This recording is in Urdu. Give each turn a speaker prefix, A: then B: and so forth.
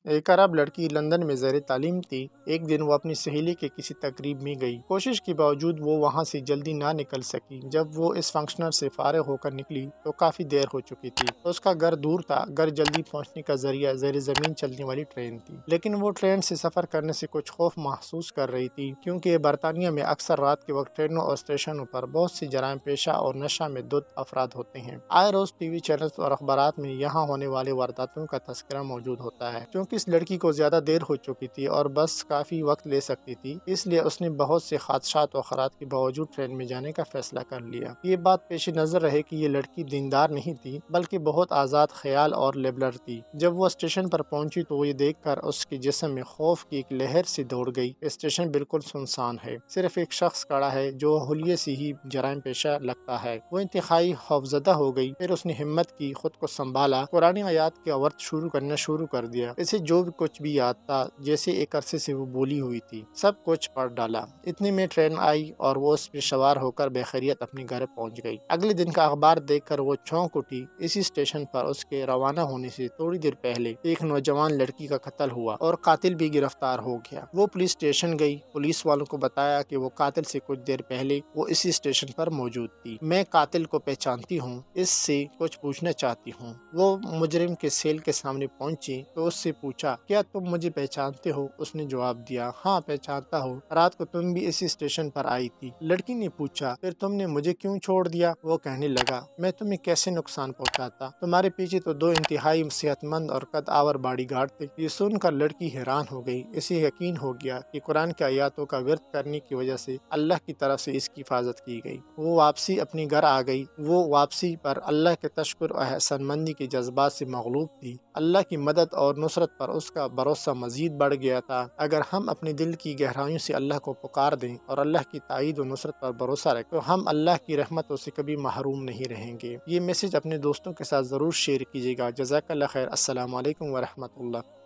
A: ایک عرب لڑکی لندن میں زیر تعلیم تھی۔ ایک دن وہ اپنی سہیلی کے کسی تقریب میں گئی۔ کوشش کے باوجود وہ وہاں سے جلدی نہ نکل سکی۔ جب وہ اس فنکشنر سے فارغ ہو کر نکلی تو کافی دیر ہو چکی تھی۔ اس کا گھر دور تھا۔ گھر جلدی پہنچنے کا ذریعہ زیر زمین چلنے والی ٹرین تھی، لیکن وہ ٹرین سے سفر کرنے سے کچھ خوف محسوس کر رہی تھی، کیونکہ برطانیہ میں اکثر رات کے وقت ٹرینوں اور اسٹیشنوں پر بہت سی جرائم پیشہ اور نشہ میں دھت افراد ہوتے ہیں۔ آئے روز ٹی وی چینلز اور اخبارات میں یہاں ہونے والے وارداتوں کا تذکرہ موجود ہوتا ہے۔ کیونکہ اس لڑکی کو زیادہ دیر ہو چکی تھی اور بس کافی وقت لے سکتی تھی، اس لیے اس نے بہت سے خدشات و خطرات کے باوجود ٹرین میں جانے کا فیصلہ کر لیا۔ یہ بات پیش نظر رہے کہ یہ لڑکی دیندار نہیں تھی، بلکہ بہت آزاد خیال اور لبرل تھی۔ جب وہ اسٹیشن پر پہنچی تو وہ یہ دیکھ کر اس کے جسم میں خوف کی ایک لہر سے دوڑ گئی۔ اسٹیشن بالکل سنسان ہے، صرف ایک شخص کھڑا ہے جو حلیے سے ہی جرائم پیشہ لگتا ہے۔ وہ انتہائی خوفزدہ ہو گئی۔ پھر اس نے ہمت کی، خود کو سنبھالا، قرآن آیات کے ورد کرنا شروع کر دیا۔ اسے جو بھی کچھ بھی یاد تھا، جیسے ایک عرصے سے وہ بولی ہوئی تھی، سب کچھ پڑھ ڈالا۔ اتنے میں ٹرین آئی اور وہ اس میں سوار ہو کر بخیریت اپنے گھر پہنچ گئی۔ اگلے دن کا اخبار دیکھ کر وہ چونک اٹھی۔ اسی اسٹیشن پر اس کے روانہ ہونے سے تھوڑی دیر پہلے ایک نوجوان لڑکی کا قتل ہوا اور قاتل بھی گرفتار ہو گیا۔ وہ پولیس اسٹیشن گئی، پولیس والوں کو بتایا کہ وہ قاتل سے کچھ دیر پہلے وہ اسی اسٹیشن پر موجود تھی۔ میں قاتل کو پہچانتی ہوں، اس سے کچھ پوچھنا چاہتی ہوں۔ وہ مجرم کے سیل کے سامنے پہنچی تو اس سے پوچھا، کیا تم مجھے پہچانتے ہو؟ اس نے جواب دیا، ہاں پہچانتا ہوں، رات کو تم بھی اسی اسٹیشن پر آئی تھی۔ لڑکی نے پوچھا، پھر تم نے مجھے کیوں چھوڑ دیا؟ وہ کہنے لگا، میں تمہیں کیسے نقصان پہنچاتا؟ تمہارے پیچھے تو 2 انتہائی صحت مند اور قد آور باڈی گارڈ تھے۔ یہ سن کر لڑکی حیران ہو گئی۔ اسے یقین ہو گیا کہ قرآن کی آیاتوں کا ورد کرنے کی وجہ سے اللہ کی طرف سے اس کی حفاظت کی گئی۔ وہ واپسی اپنے گھر آ گئی۔ وہ واپسی پر اللہ کے تشکر اور احسان مندی کے جذبات سے مغلوب تھی۔ اللہ کی مدد اور نصرت پر اس کا بھروسہ مزید بڑھ گیا تھا۔ اگر ہم اپنے دل کی گہرائیوں سے اللہ کو پکار دیں اور اللہ کی تائید و نصرت پر بھروسہ رکھیں تو ہم اللہ کی رحمتوں سے کبھی محروم نہیں رہیں گے۔ یہ میسج اپنے دوستوں کے ساتھ ضرور شیئر کیجیے گا۔ جزاک اللہ خیر۔ السلام علیکم ورحمۃ اللہ۔